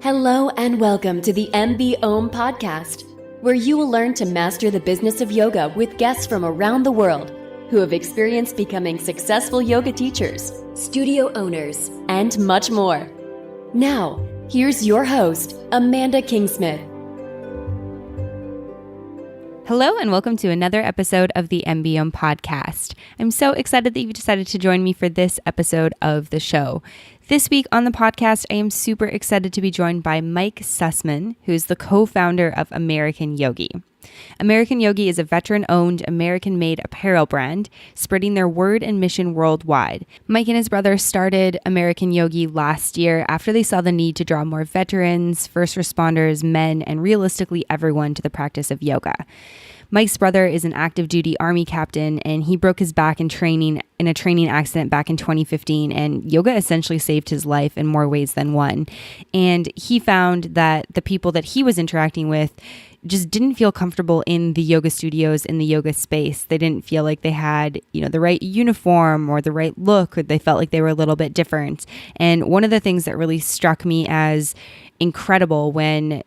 Hello and welcome to the MB Om podcast, where you will learn to master the business of yoga with guests from around the world who have experienced becoming successful yoga teachers, studio owners, and much more. Now, here's your host, Amanda Kingsmith. Hello and welcome to another episode of the MB Om podcast. I'm so excited that you've decided to join me for this episode of the show. This week on the podcast, I am super excited to be joined by Mike Sussman, who's the co-founder of American Yogi. American Yogi is a veteran-owned, American-made apparel brand, spreading their word and mission worldwide. Mike and his brother started American Yogi last year after they saw the need to draw more veterans, first responders, men, and realistically everyone to the practice of yoga. Mike's brother is an active duty Army captain, and he broke his back in a training accident back in 2015, and yoga essentially saved his life in more ways than one. And he found that the people that he was interacting with just didn't feel comfortable in the yoga studios, in the yoga space. They didn't feel like they had, the right uniform or the right look, or they felt like they were a little bit different. And one of the things that really struck me as incredible when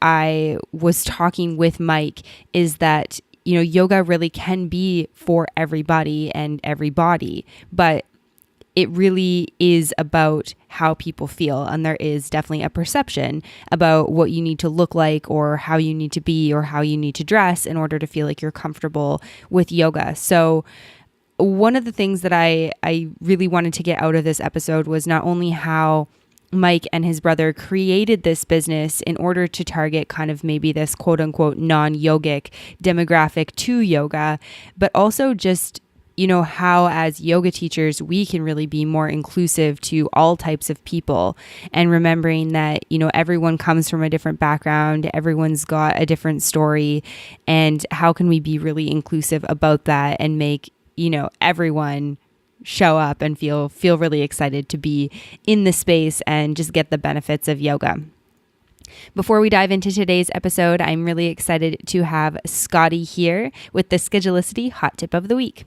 I was talking with Mike is that, yoga really can be for everybody and every body, but it really is about how people feel. And there is definitely a perception about what you need to look like or how you need to be or how you need to dress in order to feel like you're comfortable with yoga. So one of the things that I really wanted to get out of this episode was not only how Mike and his brother created this business in order to target kind of maybe this quote unquote non-yogic demographic to yoga, but also just how as yoga teachers, we can really be more inclusive to all types of people, and remembering that, everyone comes from a different background, everyone's got a different story, and how can we be really inclusive about that and make, everyone show up and feel really excited to be in the space and just get the benefits of yoga. Before we dive into today's episode, I'm really excited to have Scotty here with the Schedulicity Hot Tip of the Week.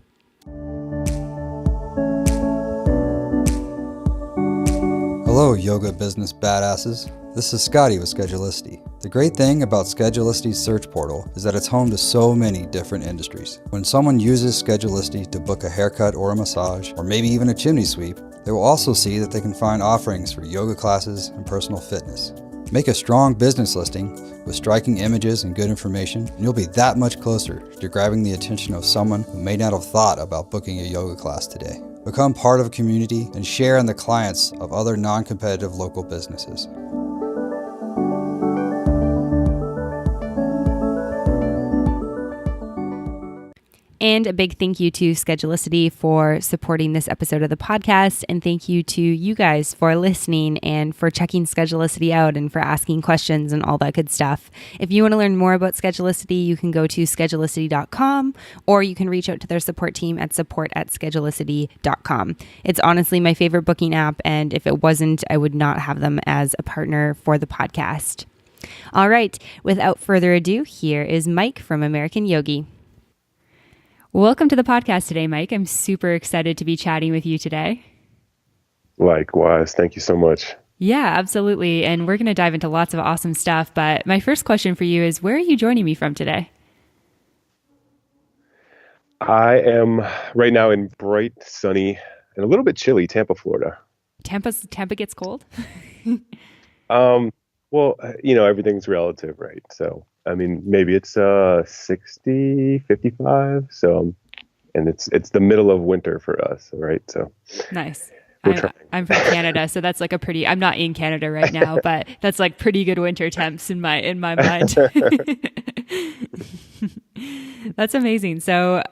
Hello, yoga business badasses. This is Scotty with Schedulicity. The great thing about Schedulicity's search portal is that it's home to so many different industries. When someone uses Schedulicity to book a haircut or a massage, or maybe even a chimney sweep, they will also see that they can find offerings for yoga classes and personal fitness. Make a strong business listing with striking images and good information, and you'll be that much closer to grabbing the attention of someone who may not have thought about booking a yoga class today. Become part of a community and share in the clients of other non-competitive local businesses. And a big thank you to Schedulicity for supporting this episode of the podcast. And thank you to you guys for listening and for checking Schedulicity out and for asking questions and all that good stuff. If you want to learn more about Schedulicity, you can go to schedulicity.com, or you can reach out to their support team at support@schedulicity.com. It's honestly my favorite booking app, and if it wasn't, I would not have them as a partner for the podcast. All right, without further ado, here is Mike from American Yogi. Welcome to the podcast today, Mike. I'm super excited to be chatting with you today. Likewise. Thank you so much. Yeah, absolutely. And we're going to dive into lots of awesome stuff. But my first question for you is, where are you joining me from today? I am right now in bright, sunny, and a little bit chilly Tampa, Florida. Tampa gets cold? Well, everything's relative, right? So, maybe it's 60, 55. So, and it's the middle of winter for us, right? So nice. I'm from Canada, so that's like I'm not in Canada right now, but that's like pretty good winter temps in my mind. That's amazing. So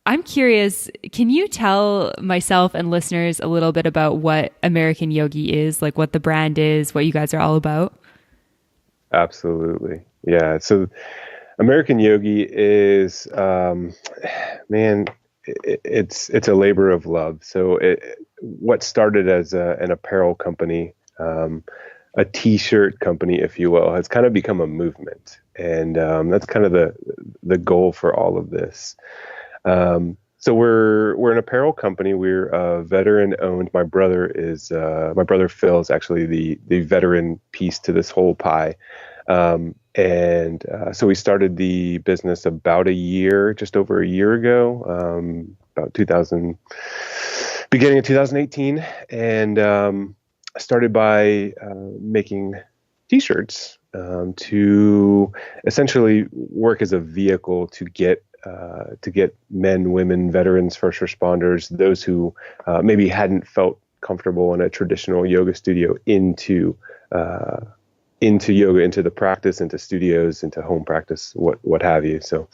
I'm curious, can you tell myself and listeners a little bit about what American Yogi is, like what the brand is, what you guys are all about? Absolutely. Yeah. So American Yogi is, it's a labor of love. So what started as an apparel company, a t-shirt company, if you will, has kind of become a movement. And that's kind of the goal for all of this. So we're an apparel company. We're veteran owned. My brother Phil is actually the veteran piece to this whole pie. So we started the business about just over a year ago, about beginning of 2018, and started by making T-shirts to essentially work as a vehicle to get men, women, veterans, first responders, those who maybe hadn't felt comfortable in a traditional yoga studio into yoga, into the practice, into studios, into home practice, what have you. So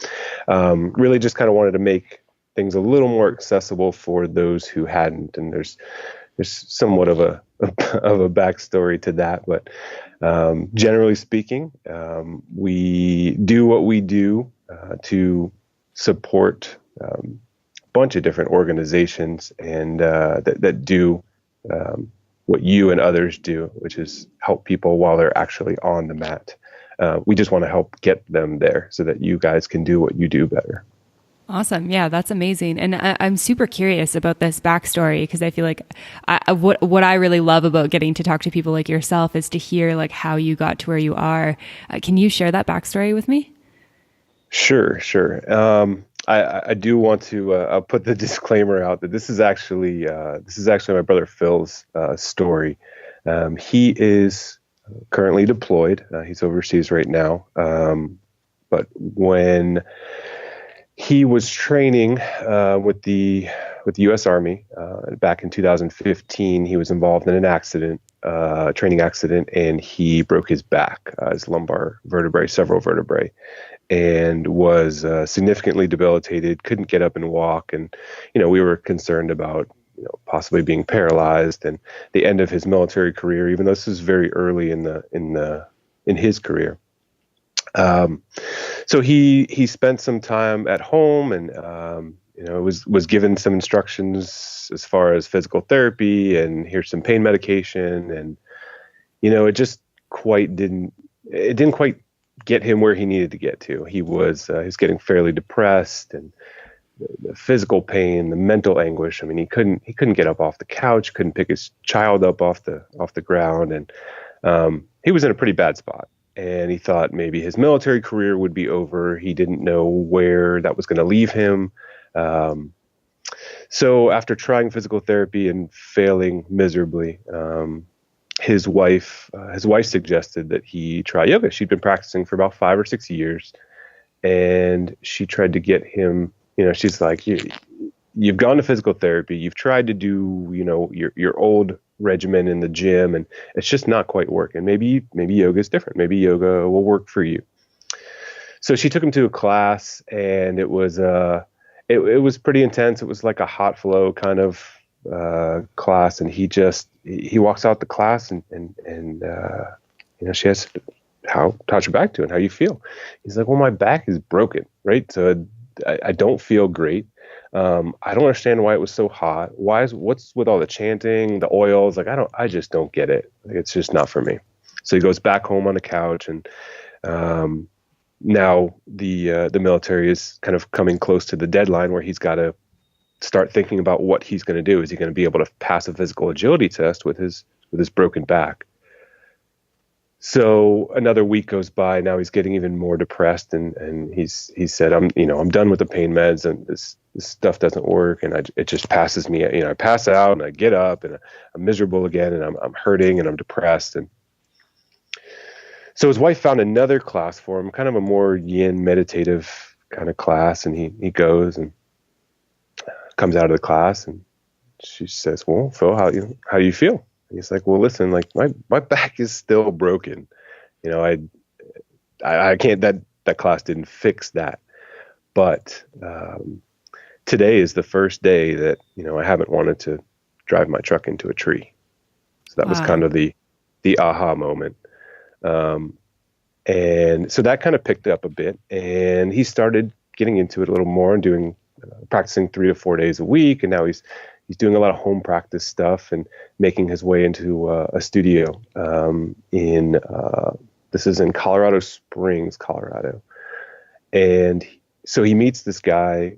really just kind of wanted to make things a little more accessible for those who hadn't. And there's somewhat of a backstory to that, but generally speaking, we do what we do to support a bunch of different organizations and that do what you and others do, which is help people while they're actually on the mat. We just want to help get them there so that you guys can do what you do better. Awesome. Yeah, that's amazing. And I'm super curious about this backstory because I feel like what I really love about getting to talk to people like yourself is to hear like how you got to where you are. Can you share that backstory with me? Sure. I do want to I'll put the disclaimer out that this is actually my brother Phil's story. He is currently deployed. He's overseas right now. But when he was training with the U.S. Army back in 2015, he was involved in an accident, training accident, and he broke his back, his lumbar vertebrae, several vertebrae, and was significantly debilitated, couldn't get up and walk. And, we were concerned about, possibly being paralyzed and the end of his military career, even though this was very early in his career. So he spent some time at home and, was given some instructions as far as physical therapy and here's some pain medication. And, it just didn't quite get him where he needed to get to. He was getting fairly depressed, and the physical pain, the mental anguish. I mean, he couldn't get up off the couch, couldn't pick his child up off the ground. And, he was in a pretty bad spot. And he thought maybe his military career would be over. He didn't know where that was going to leave him. So after trying physical therapy and failing miserably, his wife suggested that he try yoga. She'd been practicing for about 5 or 6 years, and she tried to get him. She's like, you've gone to physical therapy. You've tried to do, your old regimen in the gym, and it's just not quite working. Maybe yoga is different. Maybe yoga will work for you. So she took him to a class, and it was pretty intense. It was like a hot flow kind of class, and he walks out the class, and she asks, how's your back doing? How you feel? He's like, well, my back is broken, right? So I don't feel great. I don't understand why it was so hot. What's with all the chanting, the oils? Like, I just don't get it. Like, it's just not for me. So he goes back home on the couch, and now the military is kind of coming close to the deadline where he's got to start thinking about what he's going to do. Is he going to be able to pass a physical agility test with his broken back? So another week goes by. Now he's getting even more depressed, and he said, I'm done with the pain meds, and this stuff doesn't work, and it just passes me. I pass out, and I get up, and I'm miserable again, and I'm hurting, and I'm depressed. And so his wife found another class for him, kind of a more yin meditative kind of class, and he goes and comes out of the class, and she says, well, Phil, how do you feel? And he's like, well, listen, like my back is still broken. I can't, that class didn't fix that. But today is the first day that, I haven't wanted to drive my truck into a tree. So that was kind of the aha moment. And so that kind of picked up a bit, and he started getting into it a little more and doing practicing 3 to 4 days a week. And now he's doing a lot of home practice stuff and making his way into a studio this is in Colorado Springs, Colorado. And so he meets this guy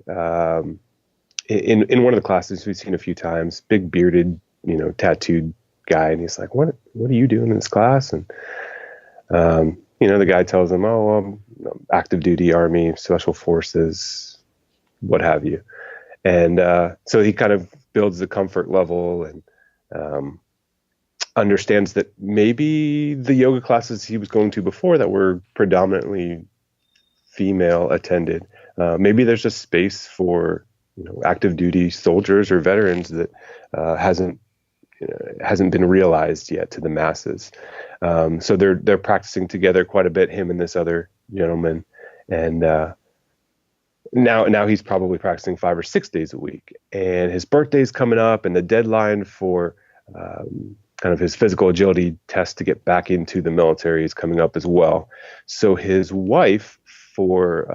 in one of the classes we've seen a few times, big bearded, tattooed guy. And he's like, what are you doing in this class? And, the guy tells him, oh, active duty Army, Special Forces, what have you. And so he kind of builds the comfort level and understands that maybe the yoga classes he was going to before that were predominantly female attended, maybe there's a space for active duty soldiers or veterans that hasn't been realized yet to the masses. So they're practicing together quite a bit, him and this other gentleman, and now he's probably practicing 5 or 6 days a week. And his birthday's coming up, and the deadline for kind of his physical agility test to get back into the military is coming up as well. So his wife, for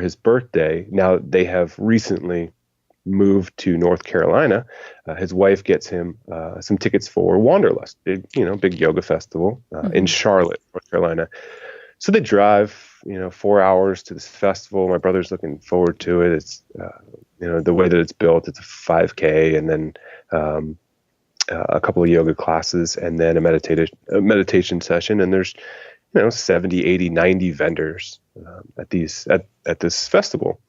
his birthday, now they have recently moved to North Carolina. His wife gets him some tickets for Wanderlust, big yoga festival in Charlotte, North Carolina. So they drive, 4 hours to this festival. My brother's looking forward to it. It's, the way that it's built, it's a 5K and then a couple of yoga classes and then a meditation session. And there's, 70, 80, 90 vendors at this festival.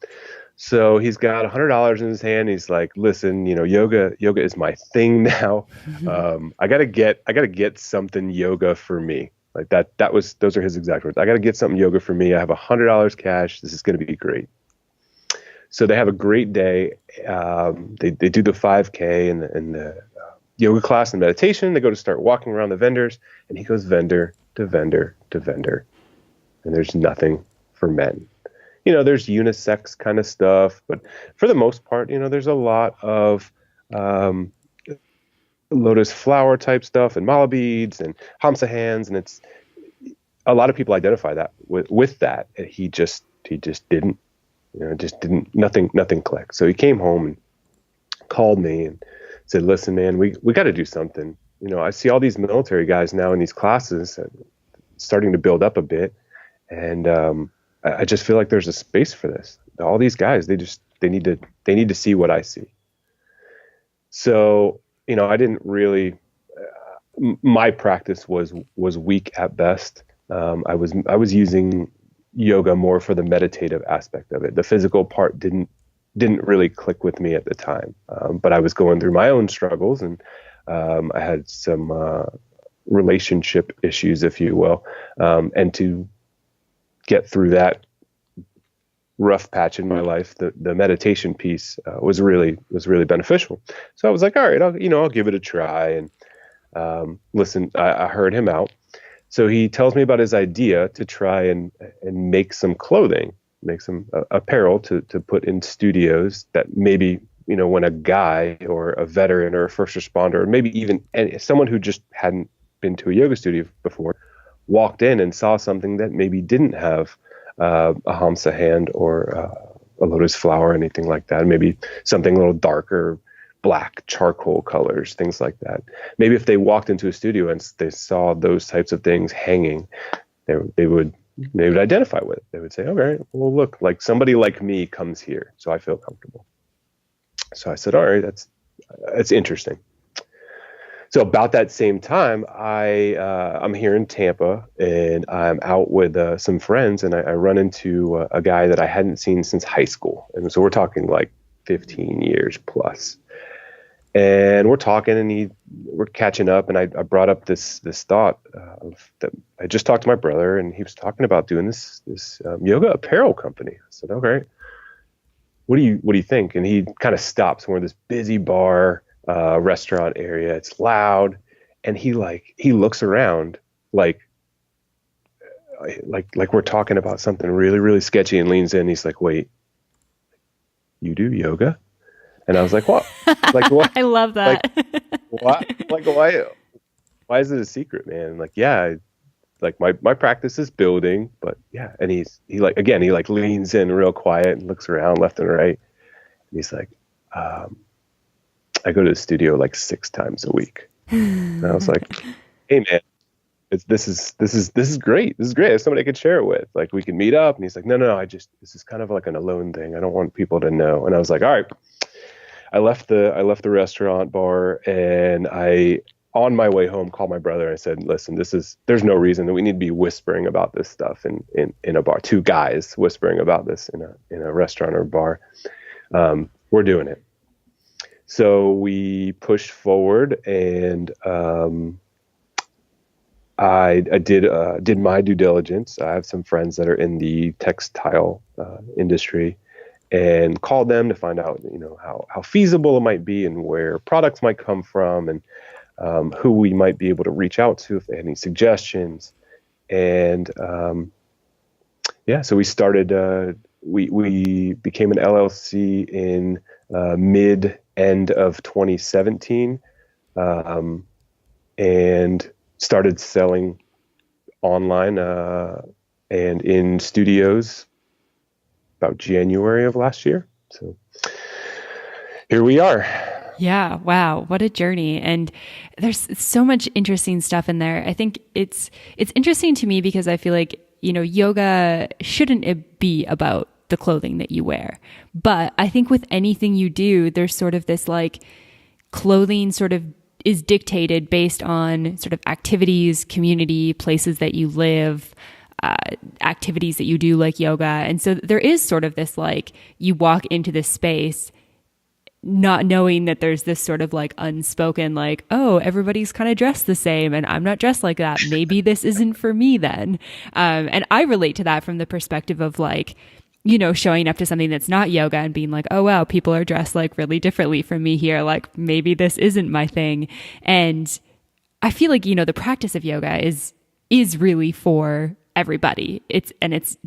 So he's got $100 in his hand. He's like, listen, yoga is my thing now. I gotta get something yoga for me. Like those are his exact words. I gotta get something yoga for me. I have $100 cash. This is gonna be great. So they have a great day. They do the 5K and the yoga class and meditation. They go to start walking around the vendors, and he goes vendor to vendor to vendor, and there's nothing for men. There's unisex kind of stuff, but for the most part, there's a lot of lotus flower type stuff and mala beads and hamsa hands, and it's a lot of people identify that with that. And he just didn't, nothing clicked. So he came home and called me and said, listen, man, we got to do something. I see all these military guys now in these classes starting to build up a bit, and I just feel like there's a space for this. All these guys, they need to see what I see. So, I didn't really, my practice was weak at best. I was using yoga more for the meditative aspect of it. The physical part didn't really click with me at the time. But I was going through my own struggles, and I had some relationship issues, if you will, and to get through that rough patch in my life, the meditation piece was really beneficial. So I was like, all right, I'll give it a try. And listen, I heard him out. So he tells me about his idea to try and make some clothing, make some apparel to put in studios that maybe, when a guy or a veteran or a first responder, or maybe even someone who just hadn't been to a yoga studio before, walked in and saw something that maybe didn't have a hamsa hand or a lotus flower or anything like that. Maybe something a little darker, black charcoal colors, things like that. Maybe if they walked into a studio and they saw those types of things hanging, they would identify with it. They would say, okay, well, look, like somebody like me comes here, so I feel comfortable. So I said, all right, that's interesting. So about that same time, I'm here in Tampa, and I'm out with some friends, and I run into a guy that I hadn't seen since high school. And so we're talking like 15 years plus. And we're talking, and we're catching up, and I brought up this thought of that I just talked to my brother, and he was talking about doing this yoga apparel company. I said, okay, what do you think? And he kind of stops. We're in this busy bar, restaurant area. It's loud, and he looks around like we're talking about something really, really sketchy, and leans in. He's like, wait, you do yoga? And I was like, what? Like, what? I love that. Like, why is it a secret, man? Like, yeah, like my practice is building, but yeah. And he leans in real quiet and looks around left and right. And he's like, I go to the studio like 6 times a week. And I was like, hey man, this is great. This is great. There's somebody I could share it with. Like, we can meet up. And he's like, no, this is kind of like an alone thing. I don't want people to know. And I was like, all right. I left the restaurant bar, and on my way home, called my brother. And I said, listen, there's no reason that we need to be whispering about this stuff in a bar. Two guys whispering about this in a restaurant or bar. We're doing it. So we pushed forward, and I did my due diligence. I have some friends that are in the textile industry, and called them to find out, how feasible it might be and where products might come from, and who we might be able to reach out to if they had any suggestions. And so we started. We became an LLC in end of 2017, and started selling online and in studios about January of last year. So here we are. Yeah. Wow. What a journey. And there's so much interesting stuff in there. I think it's interesting to me because I feel like, yoga shouldn't be about the clothing that you wear. But I think with anything you do, there's sort of this like clothing sort of is dictated based on sort of activities, community, places that you live, activities that you do like yoga. And so there is sort of this like you walk into this space not knowing that there's this sort of like unspoken like, oh, everybody's kind of dressed the same and I'm not dressed like that. Maybe this isn't for me then. And I relate to that from the perspective of like, showing up to something that's not yoga and being like, oh, wow, people are dressed like really differently from me here. Like maybe this isn't my thing. And I feel like, the practice of yoga is really for everybody. It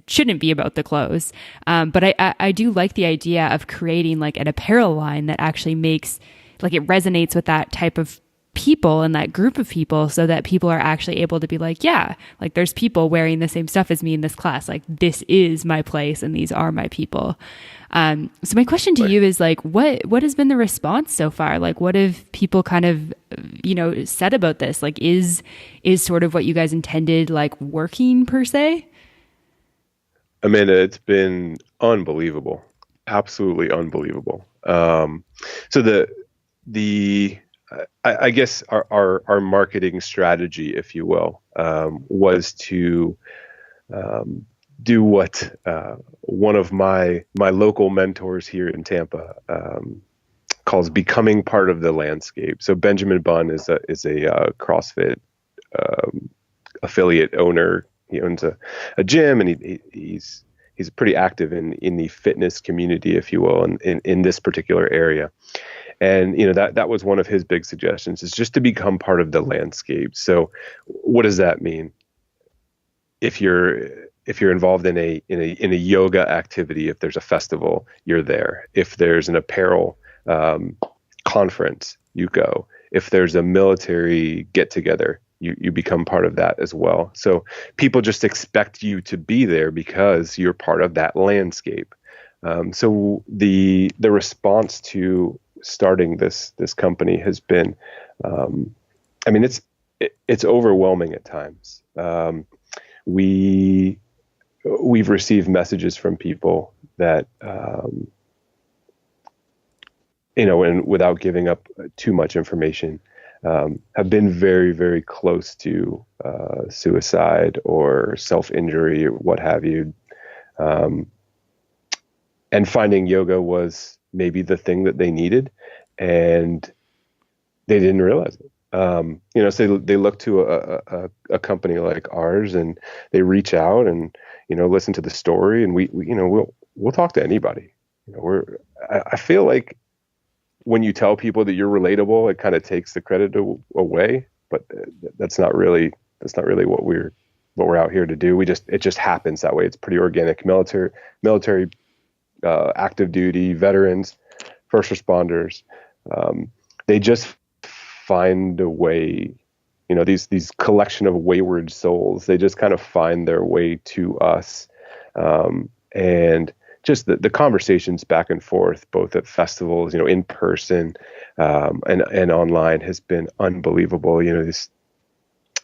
shouldn't be about the clothes. But I do like the idea of creating like an apparel line that actually makes like it resonates with that type of people and that group of people so that people are actually able to be like, yeah, like there's people wearing the same stuff as me in this class. Like this is my place and these are my people. So my question to you is like, what has been the response so far? Like, what have people kind of, said about this? Like, is sort of what you guys intended, like working per se? Amanda, it's been unbelievable. Absolutely unbelievable. So I guess our marketing strategy, if you will, was to do what one of my local mentors here in Tampa calls becoming part of the landscape. So Benjamin Bunn is a CrossFit affiliate owner. He owns a gym, and he's pretty active in the fitness community, if you will, in this particular area. And that was one of his big suggestions, is just to become part of the landscape. So what does that mean? If you're involved in a yoga activity, if there's a festival, you're there. If there's an apparel conference, you go. If there's a military get together, you become part of that as well. So people just expect you to be there because you're part of that landscape. So the response to starting this company has been, it's overwhelming at times. We've received messages from people that, and without giving up too much information, have been very, very close to suicide or self-injury or what have you. And finding yoga was maybe the thing that they needed, and they didn't realize it. So they look to a company like ours, and they reach out and, listen to the story, and we'll talk to anybody. I feel like when you tell people that you're relatable, it kind of takes the credit away, but that's not really what we're out here to do. It just happens that way. It's pretty organic. Military, active duty, veterans, first responders, they just find a way, these collection of wayward souls, they just kind of find their way to us. And just the conversations back and forth, both at festivals, in person, and online, has been unbelievable.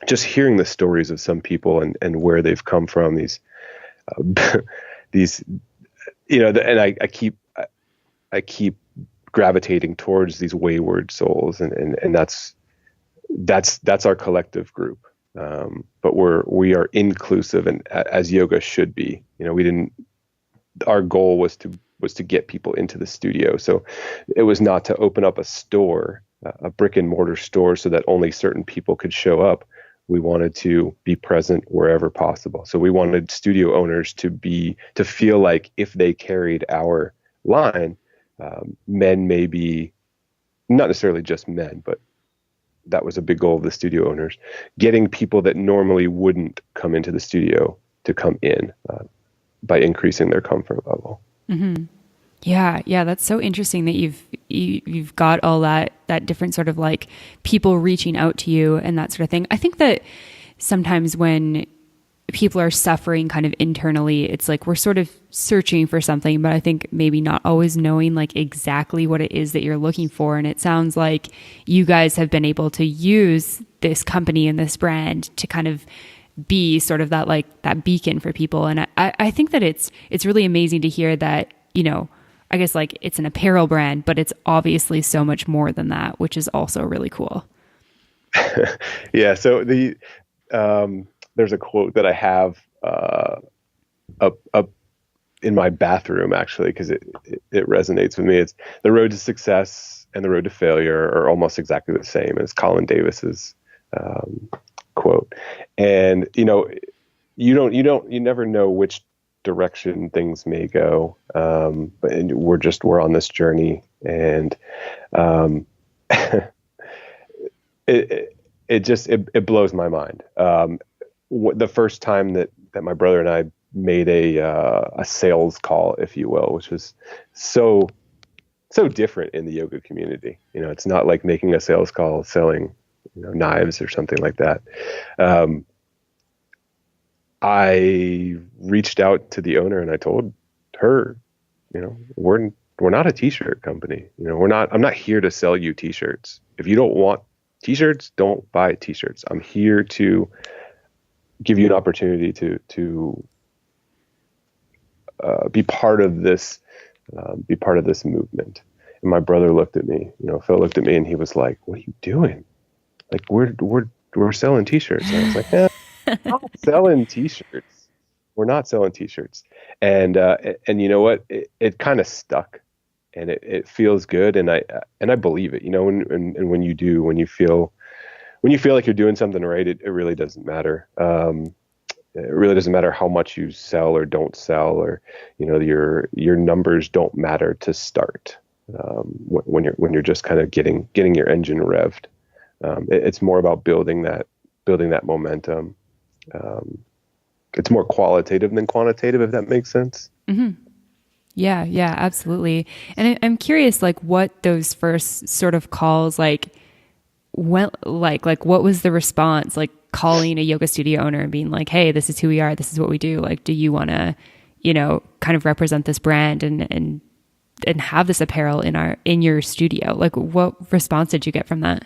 just hearing the stories of some people and where they've come from, these, and I keep gravitating towards these wayward souls, and that's our collective group. But we are inclusive, and as yoga should be. Our goal was to get people into the studio. So it was not to open up a store, a brick and mortar store, so that only certain people could show up. We wanted to be present wherever possible. So we wanted studio owners to feel like if they carried our line, men, maybe not necessarily just men, but that was a big goal of the studio owners, getting people that normally wouldn't come into the studio to come in by increasing their comfort level. Mm-hmm. Yeah, that's so interesting that you've got all that different sort of like people reaching out to you and that sort of thing. I think that sometimes when people are suffering kind of internally, it's like we're sort of searching for something, but I think maybe not always knowing like exactly what it is that you're looking for. And it sounds like you guys have been able to use this company and this brand to kind of be sort of that like that beacon for people. And I think that it's really amazing to hear that, I guess like it's an apparel brand, but it's obviously so much more than that, which is also really cool. Yeah. So there's a quote that I have up in my bathroom, actually, because it resonates with me. It's the road to success and the road to failure are almost exactly the same as Colin Davis's quote. And, you never know which direction things may go. But we're on this journey, and it blows my mind. The first time that my brother and I made a sales call, if you will, which was so different in the yoga community. It's not like making a sales call selling knives or something like that. I reached out to the owner and I told her, we're not a t-shirt company. I'm not here to sell you t-shirts. If you don't want t-shirts, don't buy t-shirts. I'm here to give you an opportunity to be part of this movement. And my brother looked at me, Phil looked at me, and he was like, "What are you doing? Like we're selling t-shirts." And I was like, we're not selling t-shirts. We're not selling t-shirts. And you know what? It kind of stuck, and it feels good, and I believe it. When you feel like you're doing something right, it really doesn't matter. It really doesn't matter how much you sell or don't sell, or your numbers don't matter to start. When you're just kind of getting your engine revved, it's more about building that momentum. It's more qualitative than quantitative, if that makes sense. Mm-hmm. Yeah, absolutely. And I'm curious, like, what those first sort of calls, like, what was the response, like calling a yoga studio owner and being like, "Hey, this is who we are. This is what we do. Like, do you want to, kind of represent this brand and have this apparel in your studio?" Like, what response did you get from that?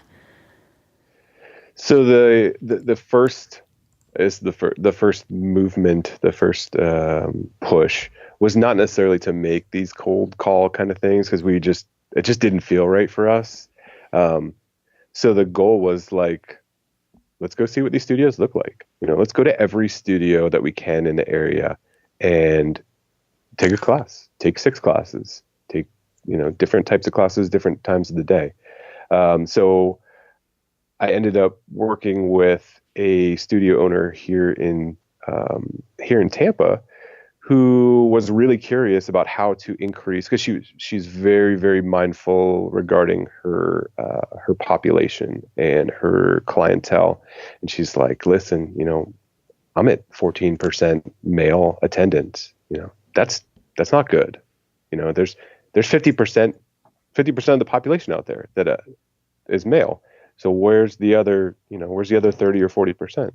So the first movement, the first push was not necessarily to make these cold call kind of things, because it just didn't feel right for us. So the goal was like, let's go see what these studios look like. Let's go to every studio that we can in the area and take a class, take 6 classes, take, different types of classes, different times of the day. So I ended up working with a studio owner here in Tampa, who was really curious about how to increase, because she's very, very mindful regarding her population and her clientele. And she's like, "Listen, I'm at 14% male attendance. That's not good. There's 50% of the population out there that is male. So where's the other 30 or 40%?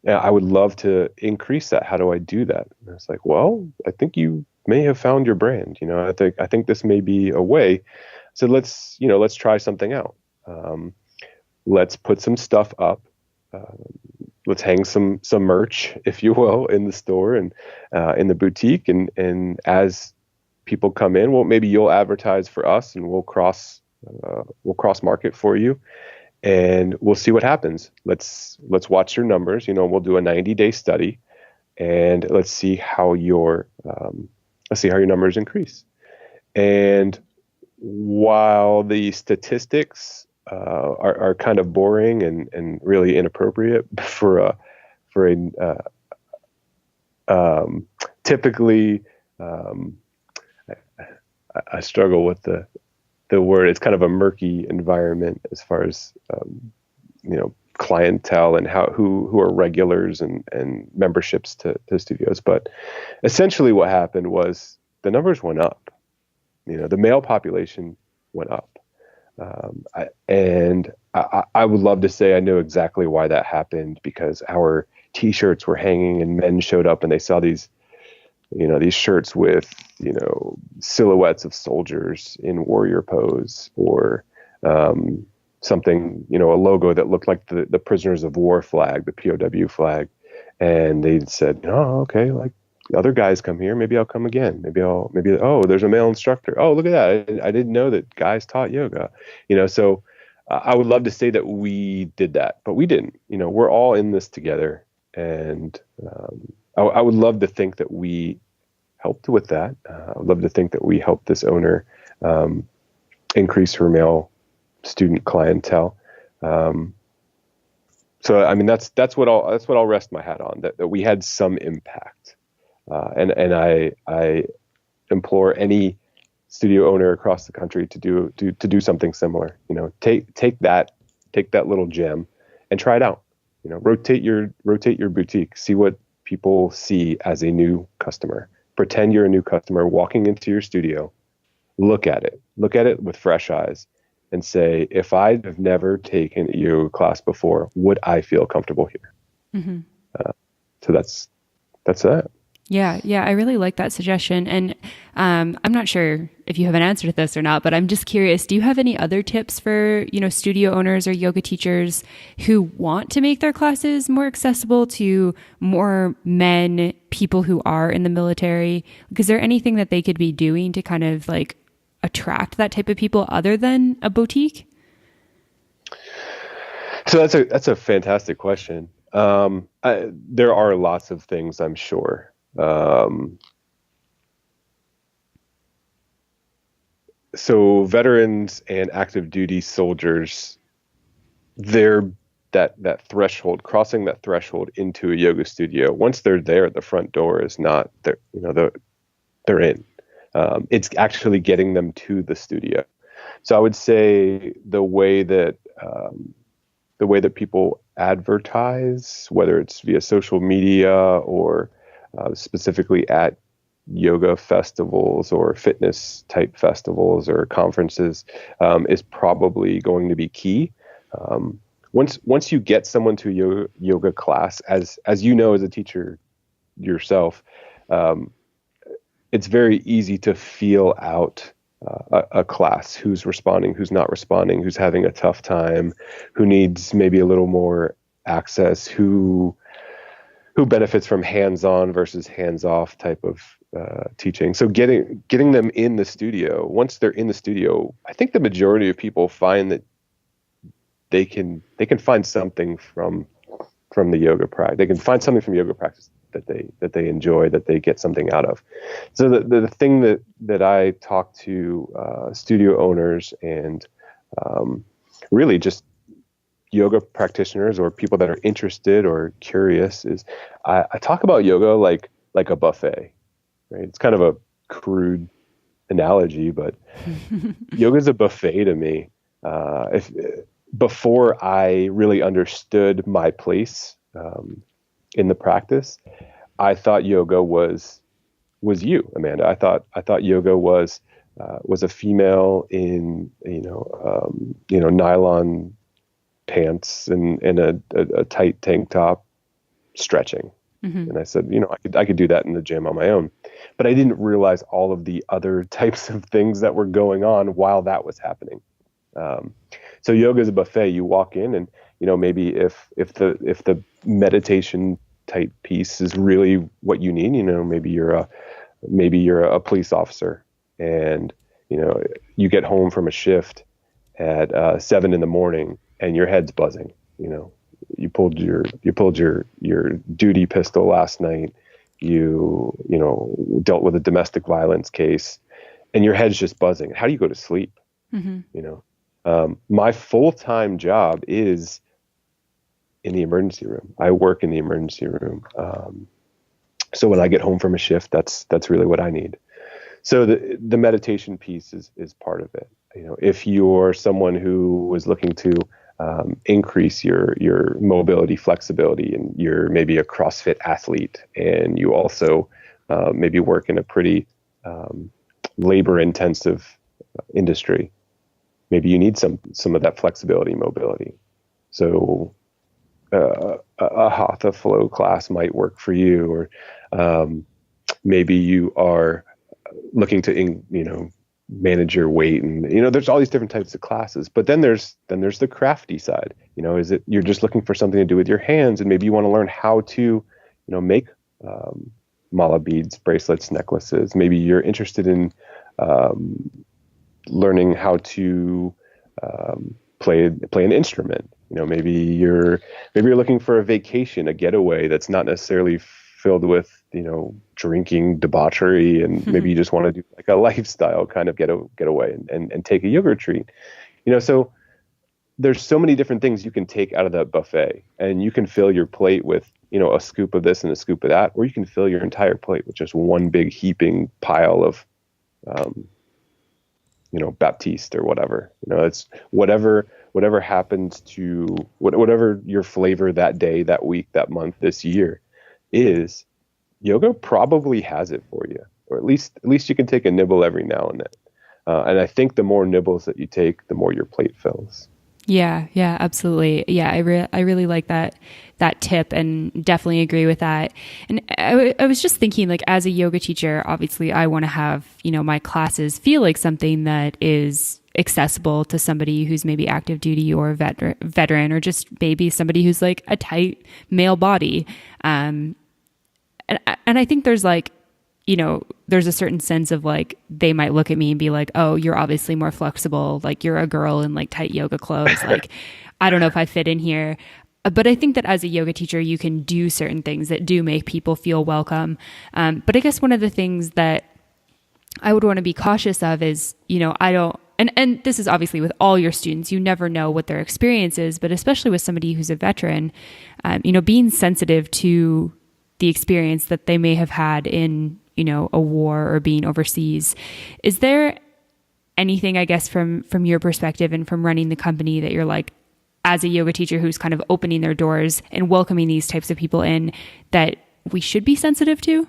I would love to increase that. How do I do that?" And I was like, "Well, I think you may have found your brand. I think this may be a way. So let's try something out. Let's put some stuff up let's hang some merch, if you will, in the store and in the boutique. And as people come in, well, maybe you'll advertise for us, and we'll cross market for you, and we'll see what happens. Let's watch your numbers. We'll do a 90-day study, and let's see how your numbers increase. And while the statistics are kind of boring and really inappropriate for typically, I struggle with the word. It's kind of a murky environment as far as clientele and who are regulars and memberships to studios. But essentially, what happened was the numbers went up. The male population went up. I would love to say I know exactly why that happened, because our T-shirts were hanging and men showed up and they saw these shirts with, silhouettes of soldiers in warrior pose, or something, a logo that looked like the prisoners of war flag, the POW flag. And they said, oh, okay, like other guys come here, maybe I'll come again. Oh, there's a male instructor. Oh, look at that. I didn't know that guys taught yoga, so I would love to say that we did that, but we didn't. We're all in this together. And I would love to think that we helped with that. I would love to think that we helped this owner increase her male student clientele. So I mean, that's what I'll rest my hat on, that we had some impact. And I implore any studio owner across the country to do something similar. Take that little gem and try it out. Rotate your boutique. See what people see as a new customer. Pretend you're a new customer walking into your studio. Look at it with fresh eyes, and say, if I have never taken a yoga class before, would I feel comfortable here? Mm-hmm. So that's that. Yeah, I really like that suggestion. And I'm not sure if you have an answer to this or not, but I'm just curious, do you have any other tips for, studio owners or yoga teachers who want to make their classes more accessible to more men, people who are in the military? Is there anything that they could be doing to kind of like attract that type of people other than a boutique? So that's a fantastic question. There are lots of things, I'm sure. So veterans and active duty soldiers, they're that threshold, crossing that threshold into a yoga studio. Once they're there at the front door is not, they're in. It's actually getting them to the studio. So I would say the way that people advertise, whether it's via social media or specifically at yoga festivals or fitness type festivals or conferences, is probably going to be key. Once you get someone to a yoga class, as as a teacher yourself, it's very easy to feel out a class, who's responding, who's not responding, who's having a tough time, who needs maybe a little more access, who benefits from hands-on versus hands-off type of teaching. So getting them in the studio. Once they're in the studio, I think the majority of people find that they can find something from the yoga practice. They can find something from yoga practice that they enjoy, that they get something out of. So the thing that I talk to studio owners and really just yoga practitioners or people that are interested or curious is I talk about yoga like a buffet, right? It's kind of a crude analogy, but yoga is a buffet to me. Before I really understood my place in the practice, I thought yoga was you, Amanda. I thought yoga was a female in nylon pants and a tight tank top stretching. Mm-hmm. And I said, I could do that in the gym on my own, but I didn't realize all of the other types of things that were going on while that was happening. So yoga is a buffet. You walk in and, maybe if the meditation type piece is really what you need, maybe you're a police officer, and you get home from a shift at 7 a.m. and your head's buzzing. You pulled your duty pistol last night. You dealt with a domestic violence case, and your head's just buzzing. How do you go to sleep? My full-time job is in the emergency room. I work in the emergency room. So when I get home from a shift, that's really what I need. So the meditation piece is part of it. If you're someone who was looking to increase your mobility, flexibility, and you're maybe a CrossFit athlete, and you also maybe work in a pretty labor-intensive industry, maybe you need some of that flexibility, mobility. So a hatha flow class might work for you, or maybe you are looking to manage your weight, and there's all these different types of classes. But then there's the crafty side. Is it you're just looking for something to do with your hands, and maybe you want to learn how to make mala beads, bracelets, necklaces. Maybe you're interested in learning how to play an instrument. Maybe you're looking for a vacation, a getaway that's not necessarily filled with drinking, debauchery, and maybe you just want to do like a lifestyle kind of getaway and take a yoga retreat. So there's so many different things you can take out of that buffet, and you can fill your plate with a scoop of this and a scoop of that, or you can fill your entire plate with just one big heaping pile of Baptiste or whatever. It's whatever happens to whatever your flavor that day, that week, that month, this year is. Yoga probably has it for you, or at least you can take a nibble every now and then. And I think the more nibbles that you take, the more your plate fills. Yeah, absolutely. Yeah, I really like that tip, and definitely agree with that. And I was just thinking, like, as a yoga teacher, obviously I want to have, my classes feel like something that is accessible to somebody who's maybe active duty or veteran, or just maybe somebody who's like a tight male body. And I think there's there's a certain sense of like, they might look at me and be like, oh, you're obviously more flexible. Like, you're a girl in like tight yoga clothes. Like, I don't know if I fit in here. But I think that as a yoga teacher, you can do certain things that do make people feel welcome. But I guess one of the things that I would want to be cautious of is, I don't, and this is obviously with all your students, you never know what their experience is, but especially with somebody who's a veteran, being sensitive to the experience that they may have had in, a war or being overseas. Is there anything, I guess, from your perspective and from running the company that you're like, as a yoga teacher who's kind of opening their doors and welcoming these types of people in, that we should be sensitive to?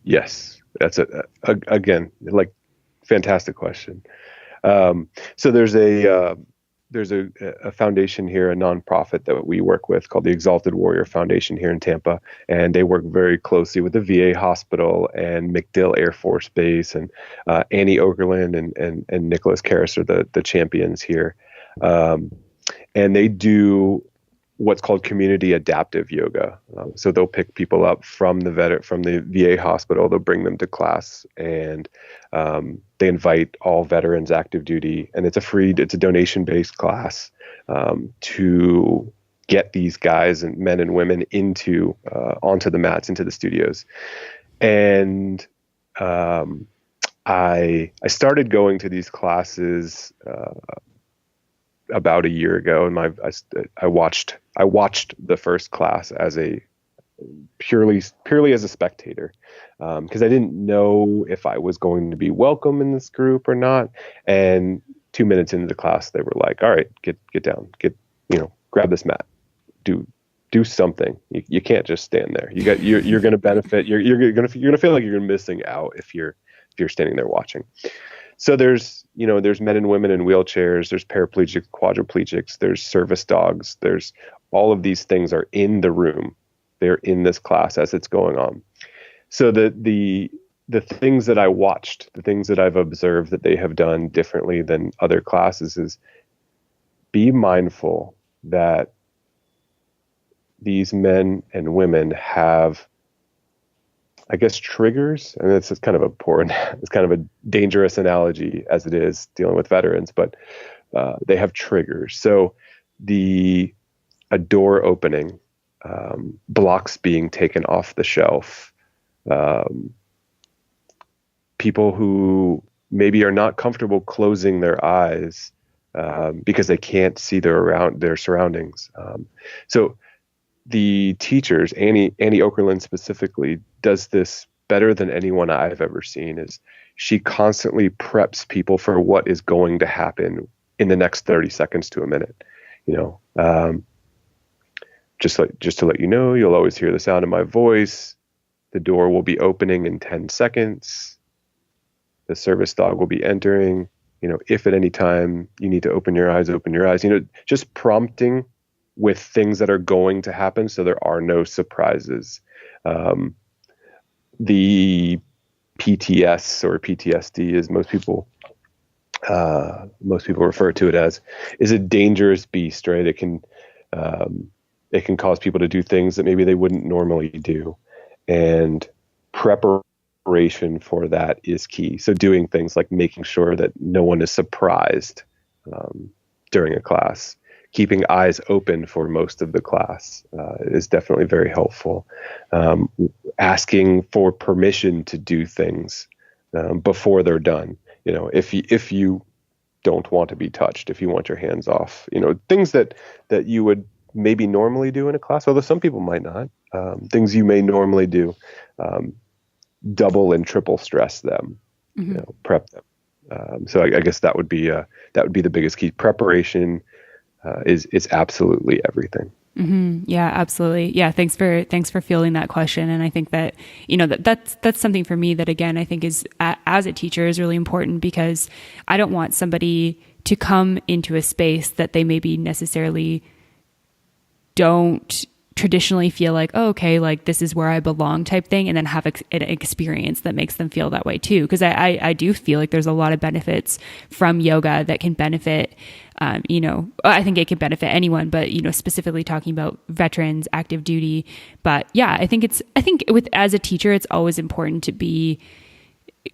Yes, that's again, like, fantastic question. So there's a foundation here, a nonprofit that we work with called the Exalted Warrior Foundation here in Tampa, and they work very closely with the VA hospital and MacDill Air Force Base, and Annie Okerlund and Nicholas Karras are the champions here. And they do what's called community adaptive yoga. So they'll pick people up from the VA hospital, they'll bring them to class, and they invite all veterans, active duty, and it's a donation-based class to get these guys and men and women onto the mats, into the studios. And I started going to these classes about a year ago, and I watched the first class as purely as a spectator, because I didn't know if I was going to be welcome in this group or not. And 2 minutes into the class, they were like, "All right, get down, grab this mat, do something. You can't just stand there. You're going to benefit. You're going to feel like you're missing out if you're standing there watching." So there's men and women in wheelchairs, there's paraplegics, quadriplegics, there's service dogs, there's all of these things are in the room. They're in this class as it's going on. So the things that I watched, the things that I've observed that they have done differently than other classes is be mindful that these men and women have, I guess, triggers. And it's kind of a poor, it's kind of a dangerous analogy as it is dealing with veterans, but they have triggers. So a door opening, blocks being taken off the shelf, people who maybe are not comfortable closing their eyes because they can't see their surroundings. So the teachers, Annie Okerlund specifically, does this better than anyone I've ever seen. Is she constantly preps people for what is going to happen in the next 30 seconds to a minute. Just to let you know, you'll always hear the sound of my voice. The door will be opening in 10 seconds. The service dog will be entering. If at any time you need to open your eyes, open your eyes. Just prompting with things that are going to happen, so there are no surprises. The PTS or PTSD, as most people refer to it as, is a dangerous beast, right? It can cause people to do things that maybe they wouldn't normally do, and preparation for that is key. So doing things like making sure that no one is surprised during a class, keeping eyes open for most of the class is definitely very helpful. Asking for permission to do things before they're done. If you don't want to be touched, if you want your hands off, things that you would maybe normally do in a class, although some people might not. Things you may normally do, double and triple stress them, prep them. So I guess that would be the biggest key. Preparation is absolutely everything. Mm-hmm. Yeah, absolutely. Yeah. Thanks for fielding that question. And I think that, that's something for me that, again, I think is, as a teacher, is really important, because I don't want somebody to come into a space that they maybe necessarily don't traditionally feel like, oh, okay, like this is where I belong type thing, and then have an experience that makes them feel that way too. Because I do feel like there's a lot of benefits from yoga that can benefit, I think it can benefit anyone, but, specifically talking about veterans, active duty. But yeah, I think as a teacher, it's always important to be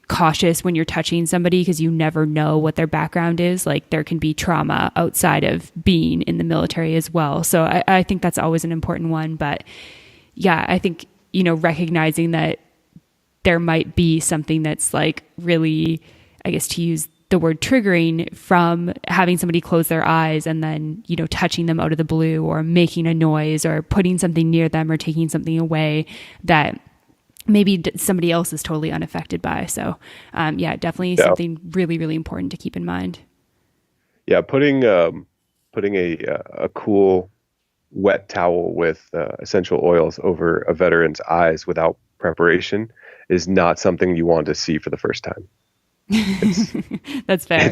cautious when you're touching somebody, because you never know what their background is. Like, there can be trauma outside of being in the military as well. So I think that's always an important one. But yeah, I think, recognizing that there might be something that's like really, I guess, to use the word triggering, from having somebody close their eyes and then, touching them out of the blue, or making a noise, or putting something near them, or taking something away that maybe somebody else is totally unaffected by. So, definitely something really, really important to keep in mind. Yeah. Putting a cool wet towel with essential oils over a veteran's eyes without preparation is not something you want to see for the first time. That's fair.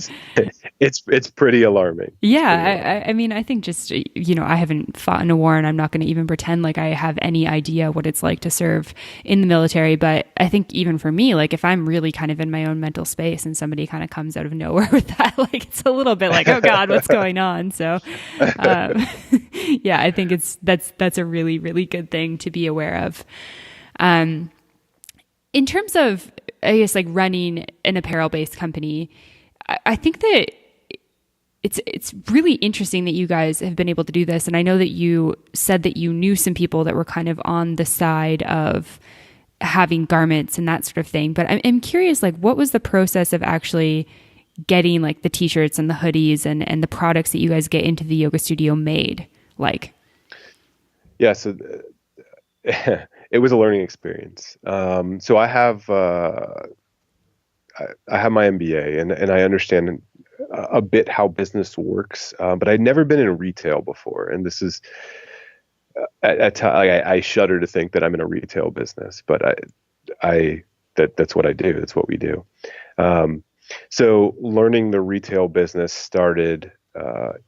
It's pretty alarming. Yeah. I mean, I think just, I haven't fought in a war, and I'm not going to even pretend like I have any idea what it's like to serve in the military. But I think even for me, like, if I'm really kind of in my own mental space and somebody kind of comes out of nowhere with that, like, it's a little bit like, oh God, what's going on? So, yeah, I think that's a really, really good thing to be aware of. In terms of, I guess, like running an apparel-based company, I think that it's really interesting that you guys have been able to do this. And I know that you said that you knew some people that were kind of on the side of having garments and that sort of thing. But I'm curious, like, what was the process of actually getting like the t-shirts and the hoodies and the products that you guys get into the yoga studio made like? Yeah, so it was a learning experience. So I have my MBA, and I understand a bit how business works, but I'd never been in retail before, and this is I shudder to think that I'm in a retail business, but that's what I do. That's what we do. So learning the retail business started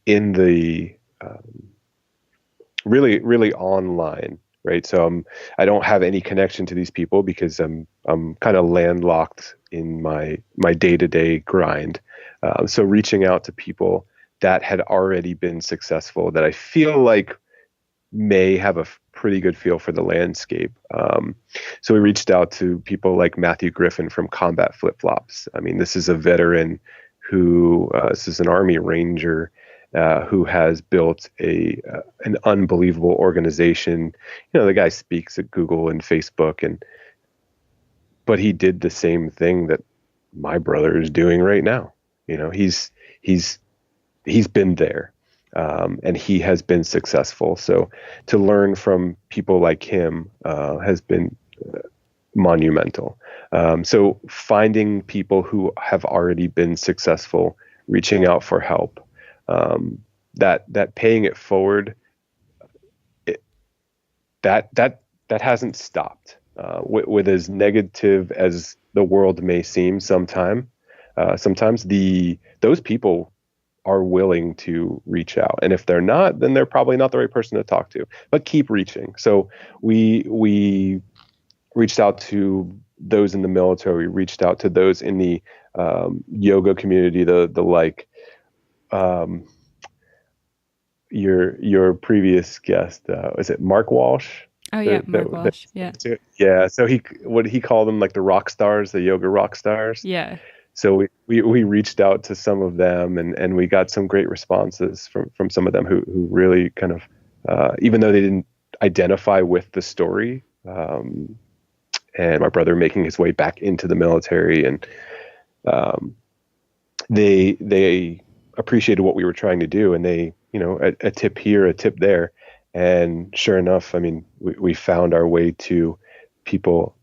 in the really online. Right. So I don't have any connection to these people because I'm kind of landlocked in my day-to-day grind. So reaching out to people that had already been successful that I feel like may have a pretty good feel for the landscape. So we reached out to people like Matthew Griffin from Combat Flip Flops. I mean, this is a veteran who, this is an Army Ranger who has built an unbelievable organization. You know, the guy speaks at Google and Facebook, but he did the same thing that my brother is doing right now. You know, he's been there. And he has been successful. So to learn from people like him has been monumental. So finding people who have already been successful, reaching out for help, that paying it forward, that hasn't stopped. With as negative as the world may seem sometimes those people are willing to reach out. And if they're not, then they're probably not the right person to talk to, but keep reaching. So we reached out to those in the military, we reached out to those in the yoga community, your previous guest, is it Mark Walsh? Oh yeah, Mark Walsh. Yeah. Yeah. So he called them like the rock stars, the yoga rock stars. Yeah. So we reached out to some of them and we got some great responses from some of them who really kind of, even though they didn't identify with the story, and my brother making his way back into the military, and they appreciated what we were trying to do, and they, you know, a tip here, a tip there. And sure enough, I mean, we found our way to people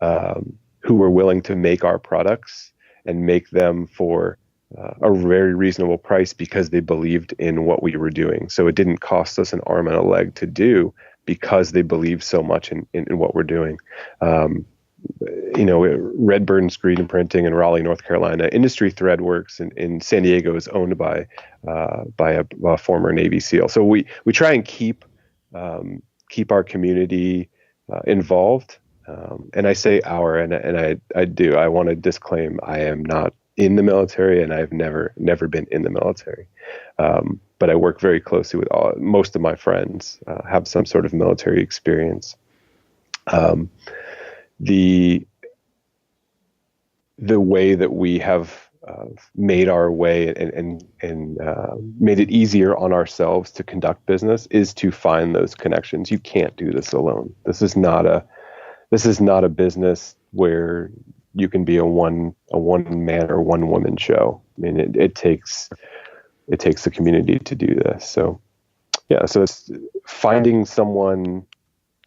who were willing to make our products and make them for a very reasonable price because they believed in what we were doing. So it didn't cost us an arm and a leg to do because they believed so much in what we're doing. You know, Redbird Screen and Printing in Raleigh, North Carolina, Industry Threadworks in San Diego is owned by a former Navy SEAL. So we try and keep our community involved. And I say I do. I want to disclaim I am not in the military, and I've never been in the military. But I work very closely with most of my friends have some sort of military experience. The way that we have made our way and made it easier on ourselves to conduct business is to find those connections. You can't do this alone. This is not a business where you can be a one man or one woman show. I mean, it takes the community to do this. So yeah, so it's finding someone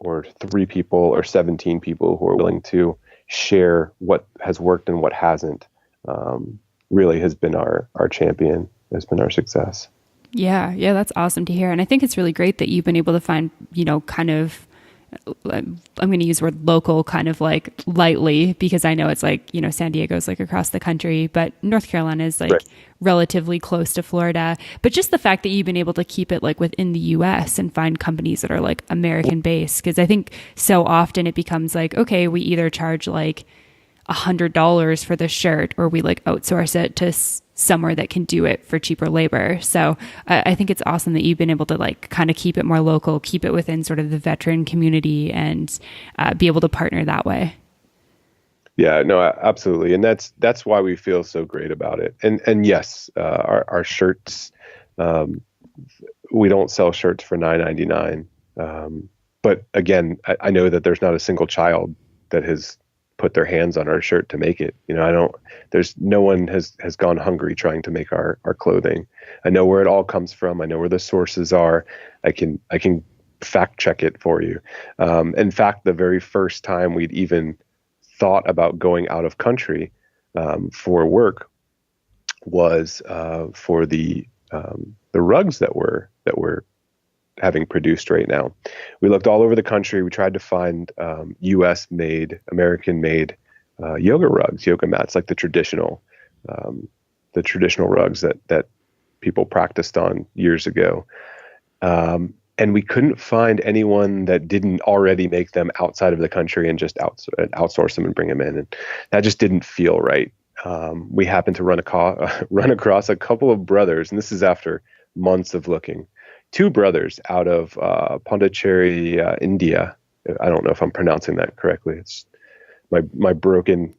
or 3 people or 17 people who are willing to share what has worked and what hasn't, really has been our champion, has been our success. Yeah, that's awesome to hear. And I think it's really great that you've been able to find, you know, kind of, I'm going to use the word local kind of like lightly, because I know it's like, you know, San Diego's like across the country, but North Carolina is like relatively close to Florida. But just the fact that you've been able to keep it like within the US and find companies that are like American based, because I think so often it becomes like, okay, we either charge like $100 for the shirt or we like outsource it to somewhere that can do it for cheaper labor. So I think it's awesome that you've been able to like kind of keep it more local, keep it within sort of the veteran community, and be able to partner that way. Yeah, no, absolutely. And that's why we feel so great about it. And yes, our shirts, we don't sell shirts for $9.99. But again, I know that there's not a single child that has put their hands on our shirt to make it. You know, there's no one has gone hungry trying to make our clothing. I know where it all comes from. I know where the sources are. I can fact check it for you. In fact, the very first time we'd even thought about going out of country for work was for the rugs that we're having produced right now. We looked all over the country. We tried to find U.S. made, American made yoga rugs, yoga mats, like the traditional rugs that people practiced on years ago. And we couldn't find anyone that didn't already make them outside of the country and just outsource them and bring them in. And that just didn't feel right. We happened to run across a couple of brothers, and this is after months of looking. Two brothers out of Pondicherry, India. I don't know if I'm pronouncing that correctly. It's my broken